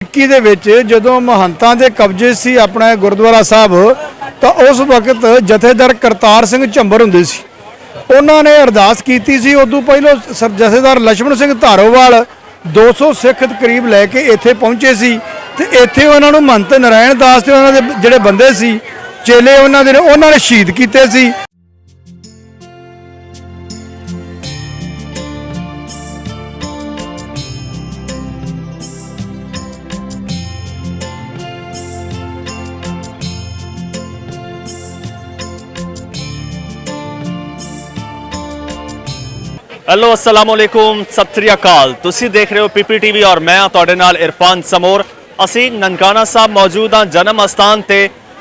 1921 ਦੇ ਵਿੱਚ ਜਦੋਂ ਮਹੰਤਾਂ ਦੇ ਕਬਜ਼ੇ ਸੀ ਆਪਣਾ ਗੁਰਦੁਆਰਾ ਸਾਹਿਬ, ਤਾਂ ਉਸ ਵਕਤ ਜਥੇਦਾਰ ਕਰਤਾਰ ਸਿੰਘ ਝੰਬਰ ਹੁੰਦੇ ਸੀ। ਉਹਨਾਂ ਨੇ ਅਰਦਾਸ ਕੀਤੀ ਸੀ। ਉਦੋਂ ਪਹਿਲਾਂ ਜਥੇਦਾਰ ਲਛਮਣ ਸਿੰਘ ਧਾਰੋਵਾਲ 200 ਸਿੱਖ ਕਰੀਬ ਲੈ ਕੇ ਇੱਥੇ ਪਹੁੰਚੇ ਸੀ ਤੇ ਇੱਥੇ ਉਹਨਾਂ ਨੂੰ ਮਹੰਤ ਨਾਰਾਇਣ ਦਾਸ ਤੇ ਉਹਨਾਂ ਦੇ ਜਿਹੜੇ ਬੰਦੇ ਸੀ ਚੇਲੇ ਉਹਨਾਂ ਨੇ ਸ਼ਹੀਦ ਕੀਤੇ ਸੀ। हेलो अस्सलाम वालेकुम सत श्री अकाल। तुसी देख रहे हो PPTV और मैं तुहाडे नाल इरफान समोर। असी ननकाना साहब मौजूद हाँ जन्म अस्थान ते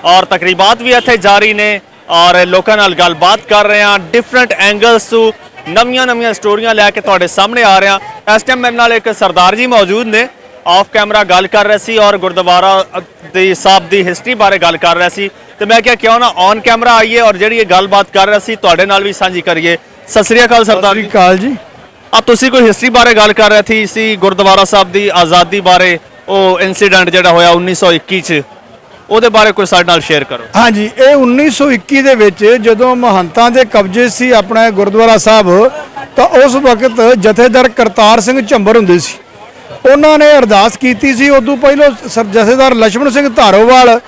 और तकरीबात भी इत्थे जारी ने और लोगों नाल गलबात कर रहे हैं। डिफरेंट एंगल्स टू नवीं स्टोरियां लैके तुहाडे सामने आ रहे हैं। इस टाइम मेरे नाल एक सरदार जी मौजूद ने, ऑफ कैमरा गल कर रहे सी और गुरुद्वारा साहब की हिस्टरी बारे गल कर रहे सी। तो मैं क्या क्यों ना ऑन कैमरा आइए और जी गलबात कर रहे सी तुहाडे नाल भी साझी करिए। सत श्री अकाल सरदार जी। जी अब तुसी कोई हिस्टरी बारे गल कर रहे थी सी गुरुद्वारा साहब की आज़ादी बारे, वो इंसीडेंट जिहड़ा होया 1921 च, ਉਹਦੇ ਬਾਰੇ ਕੋਈ ਸਾਡੇ ਨਾਲ ਸ਼ੇਅਰ ਕਰੋ। हाँ जी, ये 1921 ਦੇ ਵਿੱਚ ਜਦੋਂ ਮਹੰਤਾਂ ਦੇ ਕਬਜ਼ੇ ਸੀ ਆਪਣਾ ਗੁਰਦੁਆਰਾ ਸਾਹਿਬ, ਤਾਂ ਉਸ ਵਕਤ ਜਥੇਦਾਰ ਕਰਤਾਰ ਸਿੰਘ ਝੰਬਰ ਹੁੰਦੇ ਸੀ। ਉਹਨਾਂ ਨੇ ਅਰਦਾਸ ਕੀਤੀ ਸੀ। ਉਦੋਂ ਪਹਿਲਾਂ ਜਥੇਦਾਰ ਲਛਮਣ ਸਿੰਘ ਧਾਰੋਵਾਲ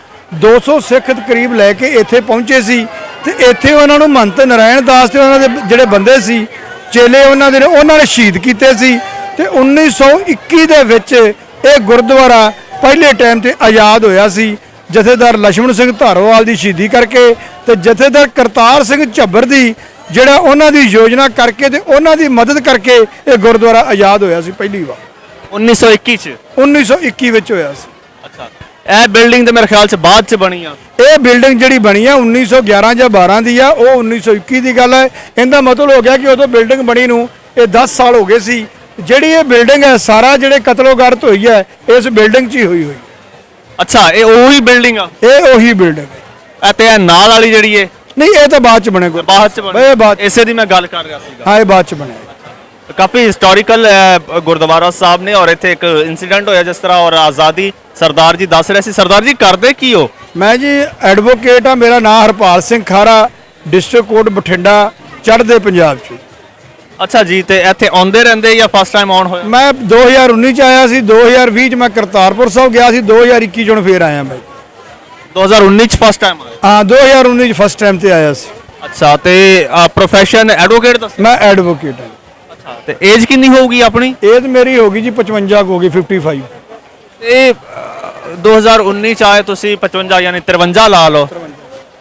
200 ਸਿੱਖ ਕਰੀਬ ਲੈ ਕੇ ਇੱਥੇ ਪਹੁੰਚੇ ਸੀ ਤੇ ਇੱਥੇ ਉਹਨਾਂ ਨੂੰ ਮਹੰਤ ਨਾਰਾਇਣ ਦਾਸ ਤੇ ਉਹਨਾਂ ਦੇ ਜਿਹੜੇ ਬੰਦੇ ਸੀ ਚੇਲੇ ਉਹਨਾਂ ਨੇ ਸ਼ਹੀਦ ਕੀਤੇ ਸੀ। ਤੇ 1921 ਦੇ ਵਿੱਚ ਇਹ ਗੁਰਦੁਆਰਾ ਪਹਿਲੇ ਟਾਈਮ ਤੇ ਆਜ਼ਾਦ ਹੋਇਆ ਸੀ ਜਥੇਦਾਰ ਲਛਮਣ ਸਿੰਘ ਧਾਰੋਵਾਲ ਦੀ ਸ਼ਹੀਦੀ ਕਰਕੇ ਤੇ ਜਥੇਦਾਰ ਕਰਤਾਰ ਸਿੰਘ ਝੱਬਰ ਦੀ ਜਿਹੜਾ ਉਹਨਾਂ ਦੀ ਯੋਜਨਾ ਕਰਕੇ ਤੇ ਉਹਨਾਂ ਦੀ ਮਦਦ ਕਰਕੇ ਇਹ ਗੁਰਦੁਆਰਾ ਆਜ਼ਾਦ ਹੋਇਆ ਸੀ ਪਹਿਲੀ ਵਾਰ 1921 ਚ। 1921 ਵਿੱਚ ਹੋਇਆ ਸੀ। ਅੱਛਾ, ਇਹ ਬਿਲਡਿੰਗ ਤੇ ਮੇਰੇ ਖਿਆਲ ਚ ਬਾਅਦ ਚ ਬਣੀ ਆ। ਇਹ ਬਿਲਡਿੰਗ ਜਿਹੜੀ ਬਣੀ ਆ 1911 ਜਾਂ 12 ਦੀ ਆ, ਉਹ 1921 ਦੀ ਗੱਲ ਹੈ। ਇਹਦਾ ਮਤਲਬ ਹੋ ਗਿਆ ਕਿ ਉਦੋਂ ਬਿਲਡਿੰਗ ਬਣੀ ਨੂੰ ਇਹ 10 ਸਾਲ ਹੋ ਗਏ ਸੀ। ਜਿਹੜੀ ਇਹ ਬਿਲਡਿੰਗ ਹੈ ਸਾਰਾ ਜਿਹੜੇ ਕਤਲੋਗਾਰਤ ਹੋਈ ਹੈ ਇਸ ਬਿਲਡਿੰਗ 'ਚ ਹੀ ਹੋਈ। ਅੱਛਾ, ਇਹ ਉਹੀ ਬਿਲਡਿੰਗ ਆ? ਇਹ ਉਹੀ ਬਿਲਡਿੰਗ ਹੈ। ਤੇ ਇਹ ਨਾਲ ਵਾਲੀ ਜਿਹੜੀ ਹੈ? ਨਹੀਂ, ਇਹ ਤਾਂ ਬਾਅਦ 'ਚ ਬਣੇ। ਬਾਅਦ ਚ ਬਣੇ? ਇਹ ਬਾਅਦ ਇਸੇ ਦੀ ਮੈਂ ਗੱਲ ਕਰ ਰਿਹਾ ਸੀਗਾ। ਹਾਂ, ਇਹ ਬਾਅਦ 'ਚ ਬਣਿਆ। काफ़ी हिस्टोरिकल गुरुद्वारा साहब ने और इतने एक इंसीडेंट होया जिस तरह और आज़ादी सरदार जी दस रहे सी। सरदार जी करदे की हो? मैं जी एडवोकेट हाँ। मेरा नाम हरपाल सिंह खारा, डिस्ट्रिक्ट कोर्ट बठिंडा, चढ़दे पंजाब च। अच्छा जी, तो इतने आते रहते या फर्स्ट टाइम ऑन होया? मैं 2019 च आया सी, 2020 च मैं करतारपुर साहब गया सी, 2021 च फिर आया मैं। 2019 फर्स्ट टाइम आया? हाँ, 2019 फर्स्ट टाइम से आया सी। अच्छा, तो प्रोफैशन एडवोकेट दस? मैं एडवोकेट हाँ। ਤੇ ਏਜ ਕਿੰਨੀ ਹੋਊਗੀ ਆਪਣੀ? ਏਜ ਮੇਰੀ ਹੋਗੀ ਜੀ 55 ਹੋ ਗਈ, 55। ਤੇ 2019 ਚ ਆਏ ਤੁਸੀਂ 55 ਯਾਨੀ 53 ਲਾ ਲਓ।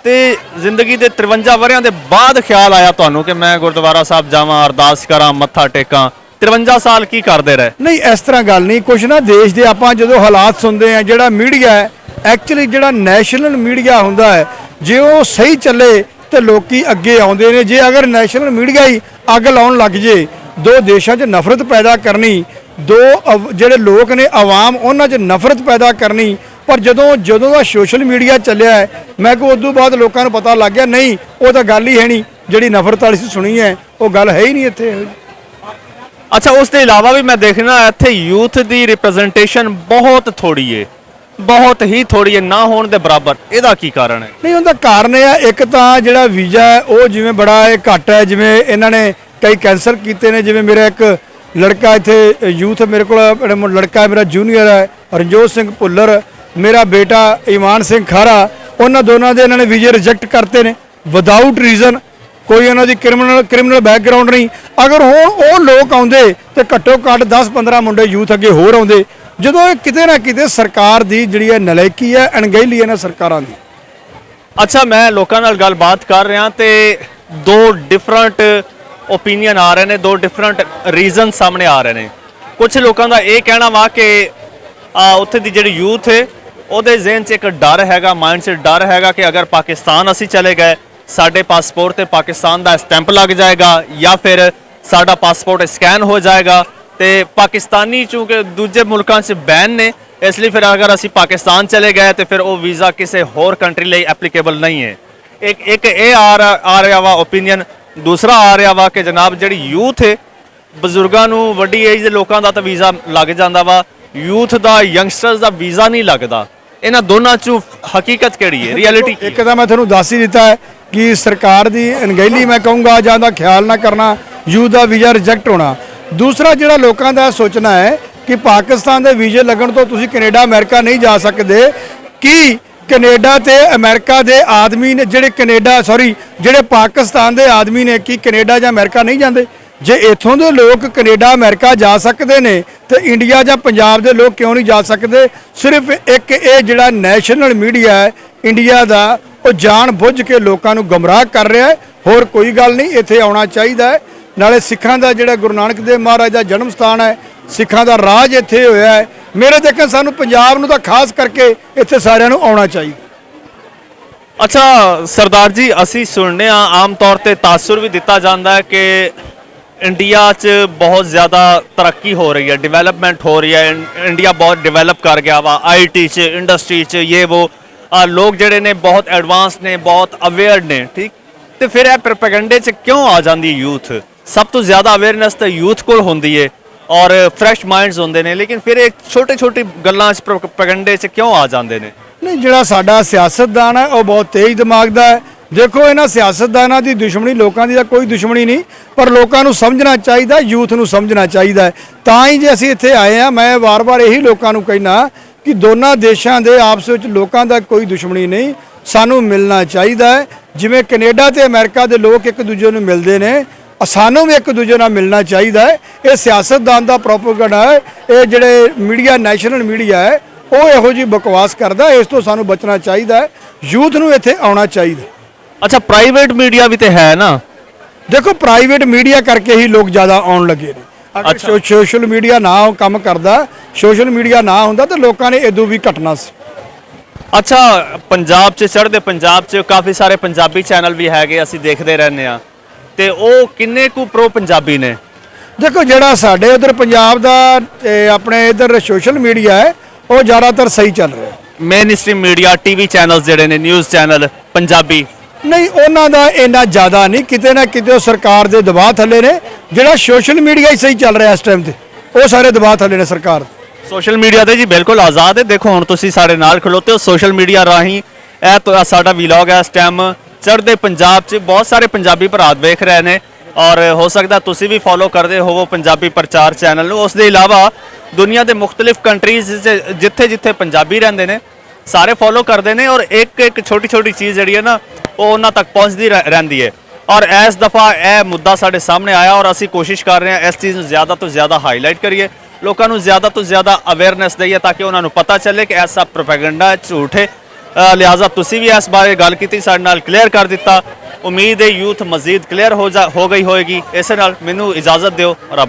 ਤੇ ਜ਼ਿੰਦਗੀ ਦੇ 53 ਵਰਿਆਂ ਦੇ ਬਾਅਦ ਖਿਆਲ ਆਇਆ ਤੁਹਾਨੂੰ ਕਿ ਮੈਂ ਗੁਰਦੁਆਰਾ ਸਾਹਿਬ ਜਾਵਾਂ, ਅਰਦਾਸ ਕਰਾਂ, ਮੱਥਾ ਟੇਕਾਂ। 53 ਸਾਲ ਕੀ ਕਰਦੇ ਰਹੇ? ਨਹੀਂ, ਇਸ ਤਰ੍ਹਾਂ ਗੱਲ ਨਹੀਂ। ਕੁਛ ਨਾ ਦੇਸ਼ ਦੇ ਆਪਾਂ ਜਦੋਂ ਹਾਲਾਤ ਸੁਣਦੇ ਆ, ਜਿਹੜਾ ਮੀਡੀਆ ਹੈ ਐਕਚੁਅਲੀ ਜਿਹੜਾ ਨੈਸ਼ਨਲ ਮੀਡੀਆ ਹੁੰਦਾ ਹੈ, ਜੇ ਉਹ ਸਹੀ ਚੱਲੇ ਤੇ ਲੋਕੀ ਅੱਗੇ ਆਉਂਦੇ ਨੇ। ਜੇ ਅਗਰ ਨੈਸ਼ਨਲ ਮੀਡੀਆ ਹੀ ਅੱਗ ਲਾਉਣ ਲੱਗ ਜੇ, ਦੋ ਦੇਸ਼ਾਂ 'ਚ ਨਫ਼ਰਤ ਪੈਦਾ ਕਰਨੀ, ਦੋ ਜਿਹੜੇ ਲੋਕ ਨੇ ਆਵਾਮ ਉਹਨਾਂ 'ਚ ਨਫ਼ਰਤ ਪੈਦਾ ਕਰਨੀ। ਪਰ ਜਦੋਂ ਦਾ ਸੋਸ਼ਲ ਮੀਡੀਆ ਚੱਲਿਆ ਹੈ, ਮੈਂ ਕਿਹਾ ਉਦੋਂ ਬਾਅਦ ਲੋਕਾਂ ਨੂੰ ਪਤਾ ਲੱਗ ਗਿਆ ਨਹੀਂ, ਉਹ ਤਾਂ ਗੱਲ ਹੀ ਹੈ ਨਹੀਂ। ਜਿਹੜੀ ਨਫ਼ਰਤ ਵਾਲੀ ਸੀ ਸੁਣੀ ਹੈ ਉਹ ਗੱਲ ਹੈ ਹੀ ਨਹੀਂ ਇੱਥੇ। ਅੱਛਾ, ਉਸ ਤੋਂ ਇਲਾਵਾ ਵੀ ਮੈਂ ਦੇਖਣਾ ਇੱਥੇ ਯੂਥ ਦੀ ਰਿਪਰੈਜ਼ੈਂਟੇਸ਼ਨ ਬਹੁਤ ਥੋੜੀ ਹੈ, ਬਹੁਤ ਹੀ ਥੋੜੀ ਹੈ, ਨਾ ਹੋਣ ਦੇ ਬਰਾਬਰ। ਇਹਦਾ ਕੀ ਕਾਰਨ ਹੈ? ਨਹੀਂ, ਉਹਦਾ ਕਾਰਨ ਇਹ ਆ, ਇੱਕ ਤਾਂ ਜਿਹੜਾ ਵੀਜ਼ਾ ਹੈ ਉਹ ਜਿਵੇਂ ਬੜਾ ਇਹ ਘੱਟ ਹੈ। ਜਿਵੇਂ ਇਹਨਾਂ ਨੇ ਕਈ ਕੈਂਸਲ ਕੀਤੇ ਨੇ। ਜਿਵੇਂ ਮੇਰਾ ਇੱਕ ਲੜਕਾ ਇੱਥੇ ਯੂਥ ਮੇਰੇ ਕੋਲ ਲੜਕਾ ਮੇਰਾ ਜੂਨੀਅਰ ਹੈ ਰਣਜੋਤ ਸਿੰਘ ਭੁੱਲਰ, ਮੇਰਾ ਬੇਟਾ ਈਮਾਨ ਸਿੰਘ ਖਾਰਾ, ਉਹਨਾਂ ਦੋਨਾਂ ਦੇ ਇਹਨਾਂ ਨੇ ਵੀਜ਼ੇ ਰਿਜੈਕਟ ਕਰਤੇ ਨੇ ਵਿਦਆਊਟ ਰੀਜ਼ਨ। ਕੋਈ ਉਹਨਾਂ ਦੀ ਕ੍ਰਿਮੀਨਲ ਬੈਕਗ੍ਰਾਉਂਡ ਨਹੀਂ। ਅਗਰ ਹੁਣ ਉਹ ਲੋਕ ਆਉਂਦੇ ਤੇ ਘੱਟੋ ਘੱਟ 10-15 ਮੁੰਡੇ ਯੂਥ ਅੱਗੇ ਹੋਰ ਆਉਂਦੇ। ਜਦੋਂ ਇਹ ਕਿਤੇ ਨਾ ਕਿਤੇ ਸਰਕਾਰ ਦੀ ਜਿਹੜੀ ਹੈ ਨਲਾਇਕੀ ਹੈ, ਅਣਗਹਿਲੀ ਹੈ ਨਾ ਸਰਕਾਰਾਂ ਦੀ। ਅੱਛਾ, ਮੈਂ ਲੋਕਾਂ ਨਾਲ ਗੱਲਬਾਤ ਕਰ ਰਿਹਾ ਤੇ ਦੋ ਡਿਫਰੈਂਟ ਓਪੀਨੀਅਨ ਆ ਰਹੇ ਨੇ, ਦੋ ਡਿਫਰੈਂਟ ਰੀਜ਼ਨ ਸਾਹਮਣੇ ਆ ਰਹੇ ਨੇ। ਕੁਝ ਲੋਕਾਂ ਦਾ ਇਹ ਕਹਿਣਾ ਵਾ ਕਿ ਉੱਥੇ ਦੀ ਜਿਹੜੀ ਯੂਥ ਹੈ ਉਹਦੇ ਜ਼ਿਹਨ 'ਚ ਇੱਕ ਡਰ ਹੈਗਾ, ਮਾਈਂਡ 'ਚ ਡਰ ਹੈਗਾ ਕਿ ਅਗਰ ਪਾਕਿਸਤਾਨ ਅਸੀਂ ਚਲੇ ਗਏ, ਸਾਡੇ ਪਾਸਪੋਰਟ ਤੇ ਪਾਕਿਸਤਾਨ ਦਾ ਸਟੈਂਪ ਲੱਗ ਜਾਏਗਾ ਜਾਂ ਫਿਰ ਸਾਡਾ ਪਾਸਪੋਰਟ ਸਕੈਨ ਹੋ ਜਾਏਗਾ। ਤੇ ਪਾਕਿਸਤਾਨੀ ਚੂੰਕਿ ਦੂਜੇ ਮੁਲਕਾਂ 'ਚ ਬੈਨ ਨੇ, ਇਸ ਲਈ ਫਿਰ ਅਗਰ ਅਸੀਂ ਪਾਕਿਸਤਾਨ ਚਲੇ ਗਏ ਤੇ ਫਿਰ ਉਹ ਵੀਜ਼ਾ ਕਿਸੇ ਹੋਰ ਕੰਟਰੀ ਲਈ ਐਪਲੀਕੇਬਲ ਨਹੀਂ ਹੈ। ਇੱਕ ਇਹ ਆ ਰਿਹਾ ਵਾ ਓਪੀਨੀਅਨ। दूसरा आ रहा वा कि जनाब जी यूथ है, बजुर्गों को वड्डी एज के लोगों का तो वीज़ा लग जाता वा, ਯੂਥ ਦਾ ਯੰਗਸਟਰਸ ਦਾ ਵੀਜ਼ਾ ਨਹੀਂ ਲੱਗਦਾ। ਇਹਨਾਂ ਦੋਨਾਂ ਚੋਂ ਹਕੀਕਤ ਕਿਹੜੀ ਹੈ, ਰਿਐਲਿਟੀ ਕੀ ਹੈ? ਇੱਕ ਤਾਂ ਮੈਂ ਤੁਹਾਨੂੰ ਦੱਸ ਹੀ ਦਿੱਤਾ ਹੈ ਕਿ ਸਰਕਾਰ ਦੀ ਅਣਗਹਿਲੀ ਮੈਂ ਕਹੂੰਗਾ ਜਾਂ ਦਾ ਖਿਆਲ ਨਾ ਕਰਨਾ, ਯੂਥ ਦਾ ਵੀਜ਼ਾ ਰਿਜੈਕਟ ਹੋਣਾ। ਦੂਸਰਾ ਜਿਹੜਾ ਲੋਕਾਂ ਦਾ ਸੋਚਣਾ ਹੈ ਕਿ ਪਾਕਿਸਤਾਨ ਦੇ ਵੀਜ਼ੇ ਲੱਗਣ ਤੋਂ ਤੁਸੀਂ ਕੈਨੇਡਾ ਅਮਰੀਕਾ ਨਹੀਂ ਜਾ ਸਕਦੇ। ਕੀ ਕੈਨੇਡਾ ਤੇ ਅਮਰੀਕਾ ਦੇ ਆਦਮੀ ਨੇ ਜਿਹੜੇ ਪਾਕਿਸਤਾਨ ਦੇ ਆਦਮੀ ਨੇ ਕੀ ਕੈਨੇਡਾ ਜਾਂ ਅਮਰੀਕਾ ਨਹੀਂ ਜਾਂਦੇ? ਜੇ ਇੱਥੋਂ ਦੇ ਲੋਕ ਕੈਨੇਡਾ ਅਮਰੀਕਾ ਜਾ ਸਕਦੇ ਨੇ ਤੇ ਇੰਡੀਆ ਜਾਂ ਪੰਜਾਬ ਦੇ ਲੋਕ ਕਿਉਂ ਨਹੀਂ ਜਾ ਸਕਦੇ? ਸਿਰਫ ਇੱਕ ਇਹ ਜਿਹੜਾ ਨੈਸ਼ਨਲ ਮੀਡੀਆ ਹੈ ਇੰਡੀਆ ਦਾ, ਉਹ ਜਾਣ ਬੁੱਝ ਕੇ ਲੋਕਾਂ ਨੂੰ ਗਮਰਾਹ ਕਰ ਰਿਹਾ ਹੈ। ਹੋਰ ਕੋਈ ਗੱਲ ਨਹੀਂ, ਇੱਥੇ ਆਉਣਾ ਚਾਹੀਦਾ ਹੈ। ਨਾਲੇ ਸਿੱਖਾਂ ਦਾ ਜਿਹੜਾ ਗੁਰੂ ਨਾਨਕ ਦੇਵ ਮਹਾਰਾਜ ਦਾ ਜਨਮ ਸਥਾਨ ਹੈ, ਸਿੱਖਾਂ ਦਾ ਰਾਜ ਇੱਥੇ ਹੋਇਆ ਹੈ। ਮੇਰੇ ਦੇਖਣ ਸਾਨੂੰ ਪੰਜਾਬ ਨੂੰ ਤਾਂ ਖਾਸ ਕਰਕੇ ਇੱਥੇ ਸਾਰਿਆਂ ਨੂੰ ਆਉਣਾ ਚਾਹੀਦਾ। ਅੱਛਾ ਸਰਦਾਰ ਜੀ, ਅਸੀਂ ਸੁਣਨੇ ਆ ਆਮ ਤੌਰ ਤੇ ਤਾਸੁਰ ਵੀ ਦਿੱਤਾ ਜਾਂਦਾ ਹੈ ਕਿ ਇੰਡੀਆ 'ਚ ਬਹੁਤ ਜ਼ਿਆਦਾ ਤਰੱਕੀ ਹੋ ਰਹੀ ਹੈ, ਡਿਵੈਲਪਮੈਂਟ ਹੋ ਰਹੀ ਹੈ, ਇੰਡੀਆ ਬਹੁਤ ਡਿਵੈਲਪ ਕਰ ਗਿਆ ਵਾ ਆਈਟੀ 'ਚ, ਇੰਡਸਟਰੀ 'ਚ, ਲੋਕ ਜਿਹੜੇ ਨੇ ਬਹੁਤ ਐਡਵਾਂਸ ਨੇ, ਬਹੁਤ ਅਵੇਅਰ ਨੇ, ਠੀਕ। ਤੇ ਫਿਰ ਇਹ ਪ੍ਰੋਪੇਗੈਂਡੇ 'ਚ ਕਿਉਂ ਆ ਜਾਂਦੀ ਯੂਥ? ਸਭ ਤੋਂ ਜ਼ਿਆਦਾ ਅਵੇਅਰਨੈਸ ਤਾਂ ਯੂਥ ਕੋਲ ਹੁੰਦੀ ਹੈ ਔਰ ਫਰੈਸ਼ ਮਾਈਂਡਸ ਹੁੰਦੇ ਨੇ, ਲੇਕਿਨ ਫਿਰ ਇਹ ਛੋਟੇ ਗੱਲਾਂ 'ਚ ਪ੍ਰੋਪੇਗੈਂਡੇ 'ਚ ਕਿਉਂ ਆ ਜਾਂਦੇ ਨੇ? ਨਹੀਂ, ਜਿਹੜਾ ਸਾਡਾ ਸਿਆਸਤਦਾਨ ਹੈ ਉਹ ਬਹੁਤ ਤੇਜ਼ ਦਿਮਾਗ ਦਾ ਹੈ। ਦੇਖੋ, ਇਹਨਾਂ ਸਿਆਸਤਦਾਨਾਂ ਦੀ ਦੁਸ਼ਮਣੀ ਲੋਕਾਂ ਦੀ ਤਾਂ ਕੋਈ ਦੁਸ਼ਮਣੀ ਨਹੀਂ, ਪਰ ਲੋਕਾਂ ਨੂੰ ਸਮਝਣਾ ਚਾਹੀਦਾ, ਯੂਥ ਨੂੰ ਸਮਝਣਾ ਚਾਹੀਦਾ ਹੈ। ਤਾਂ ਹੀ ਜੇ ਅਸੀਂ ਇੱਥੇ ਆਏ ਆ, ਮੈਂ ਵਾਰ-ਵਾਰ ਇਹੀ ਲੋਕਾਂ ਨੂੰ ਕਹਿਣਾ ਕਿ ਦੋਨਾਂ ਦੇਸ਼ਾਂ ਦੇ ਆਪਸ ਵਿੱਚ ਲੋਕਾਂ ਦਾ ਕੋਈ ਦੁਸ਼ਮਣੀ ਨਹੀਂ, ਸਾਨੂੰ ਮਿਲਣਾ ਚਾਹੀਦਾ ਹੈ। ਜਿਵੇਂ ਕੈਨੇਡਾ ਤੇ ਅਮਰੀਕਾ ਦੇ ਲੋਕ ਇੱਕ ਦੂਜੇ ਨੂੰ ਮਿਲਦੇ ਨੇ, ਸਾਨੂੰ ਵੀ ਇੱਕ ਦੂਜੇ ਨਾਲ ਮਿਲਣਾ ਚਾਹੀਦਾ ਹੈ। ਇਹ ਸਿਆਸਤਦਾਨ ਦਾ ਪ੍ਰੋਪੇਗੈਂਡਾ ਹੈ। ਇਹ ਜਿਹੜੇ ਮੀਡੀਆ, ਨੈਸ਼ਨਲ ਮੀਡੀਆ ਹੈ, ਉਹ ਇਹੋ ਜਿਹੀ ਬਕਵਾਸ ਕਰਦਾ। ਇਸ ਤੋਂ ਸਾਨੂੰ ਬਚਣਾ ਚਾਹੀਦਾ ਹੈ। ਯੂਥ ਨੂੰ ਇੱਥੇ ਆਉਣਾ ਚਾਹੀਦਾ। ਅੱਛਾ, ਪ੍ਰਾਈਵੇਟ ਮੀਡੀਆ ਵੀ ਤੇ ਹੈ ਨਾ? ਦੇਖੋ, ਪ੍ਰਾਈਵੇਟ ਮੀਡੀਆ ਕਰਕੇ ਹੀ ਲੋਕ ਜ਼ਿਆਦਾ ਆਉਣ ਲੱਗੇ ਨੇ। ਅਗਰ ਸੋਸ਼ਲ ਮੀਡੀਆ ਨਾ ਕੰਮ ਕਰਦਾ, ਸੋਸ਼ਲ ਮੀਡੀਆ ਨਾ ਹੁੰਦਾ ਤਾਂ ਲੋਕਾਂ ਨੇ ਇਦੋਂ ਵੀ ਘਟਣਾ ਸੀ। ਅੱਛਾ, ਪੰਜਾਬ 'ਚ, ਚੜ੍ਹਦੇ ਪੰਜਾਬ 'ਚ ਕਾਫੀ ਸਾਰੇ ਪੰਜਾਬੀ ਚੈਨਲ ਵੀ ਹੈਗੇ, ਅਸੀਂ ਦੇਖਦੇ ਰਹਿੰਦੇ ਆ, ਤੇ ਉਹ ਕਿੰਨੇ ਕੁ ਪ੍ਰੋ ਪੰਜਾਬੀ ਨੇ? ਦੇਖੋ, ਜਿਹੜਾ ਸਾਡੇ ਉਧਰ ਪੰਜਾਬ ਦਾ ਆਪਣੇ ਇਧਰ ਸੋਸ਼ਲ ਮੀਡੀਆ ਹੈ ਉਹ ਜ਼ਿਆਦਾਤਰ ਸਹੀ ਚੱਲ ਰਿਹਾ। Main stream media, TV channels ਜਿਹੜੇ ਨੇ, ਨਿਊਜ਼ ਚੈਨਲ ਪੰਜਾਬੀ ਨਹੀਂ, ਉਹਨਾਂ ਦਾ ਇੰਨਾ ਜ਼ਿਆਦਾ ਨਹੀਂ, ਕਿਤੇ ਨਾ ਕਿਤੇ ਉਹ ਸਰਕਾਰ ਦੇ ਦਬਾਅ ਥੱਲੇ ਨੇ। ਜਿਹੜਾ ਸੋਸ਼ਲ ਮੀਡੀਆ ਹੀ ਸਹੀ ਚੱਲ ਰਿਹਾ ਇਸ ਟਾਈਮ ਤੇ, ਉਹ ਸਾਰੇ ਦਬਾਅ ਥੱਲੇ ਨੇ ਸਰਕਾਰ ਦੇ। ਸੋਸ਼ਲ ਮੀਡੀਆ ਤੇ ਜੀ ਬਿਲਕੁਲ ਆਜ਼ਾਦ ਹੈ। ਦੇਖੋ ਹੁਣ ਤੁਸੀਂ ਸਾਡੇ ਨਾਲ ਖਲੋਤੇ ਹੋ ਸੋਸ਼ਲ ਮੀਡੀਆ ਰਾਹੀਂ। ਇਹ ਤਾਂ ਸਾਡਾ ਵੀਲੌਗ ਹੈ ਇਸ ਟਾਈਮ ਚੜ੍ਹਦੇ ਪੰਜਾਬ 'ਚ। ਬਹੁਤ ਸਾਰੇ ਪੰਜਾਬੀ ਭਰਾ ਵੇਖ ਰਹੇ ਨੇ ਔਰ ਹੋ ਸਕਦਾ ਤੁਸੀਂ ਵੀ ਫੋਲੋ ਕਰਦੇ ਹੋਵੋ ਪੰਜਾਬੀ ਪ੍ਰਚਾਰ ਚੈਨਲ ਨੂੰ। ਉਸ ਦੇ ਇਲਾਵਾ ਦੁਨੀਆ ਦੇ ਮੁxtਲਿਫ ਕੰਟਰੀਜ਼ 'ਚ ਜਿੱਥੇ ਪੰਜਾਬੀ ਰਹਿੰਦੇ ਨੇ ਸਾਰੇ ਫੋਲੋ ਕਰਦੇ ਨੇ ਔਰ ਇੱਕ ਛੋਟੀ ਚੀਜ਼ ਜਿਹੜੀ ਹੈ ਨਾ ਉਹ ਉਹਨਾਂ ਤੱਕ ਪਹੁੰਚਦੀ ਰਹਿੰਦੀ ਹੈ। ਔਰ ਇਸ ਦਫਾ ਇਹ ਮੁੱਦਾ ਸਾਡੇ ਸਾਹਮਣੇ ਆਇਆ ਔਰ ਅਸੀਂ ਕੋਸ਼ਿਸ਼ ਕਰ ਰਹੇ ਹਾਂ ਇਸ ਚੀਜ਼ ਨੂੰ ਜ਼ਿਆਦਾ ਤੋਂ ਜ਼ਿਆਦਾ ਹਾਈਲਾਈਟ ਕਰੀਏ, ਲੋਕਾਂ ਨੂੰ ਜ਼ਿਆਦਾ ਤੋਂ ਜ਼ਿਆਦਾ ਅਵੇਅਰਨੈਸ ਦਈਏ ਤਾਂ ਕਿ ਉਹਨਾਂ ਨੂੰ ਪਤਾ ਚੱਲੇ ਕਿ ਇਹ ਸਭ ਪ੍ਰੋਪੇਗੈਂਡਾ ਝੂਠ ਹੈ। ਲਿਹਾਜ਼ਾ ਤੁਸੀਂ ਵੀ ਇਸ ਬਾਰੇ ਗੱਲ ਕੀਤੀ, ਸਾਡੇ ਨਾਲ ਕਲੀਅਰ ਕਰ ਦਿੱਤਾ। ਉਮੀਦ ਹੈ ਯੂਥ ਮਜ਼ੀਦ ਕਲੀਅਰ ਹੋ ਗਈ ਹੋਏਗੀ। ਇਸੇ ਨਾਲ ਮੈਨੂੰ ਇਜਾਜ਼ਤ ਦਿਓ। ਰੱਬ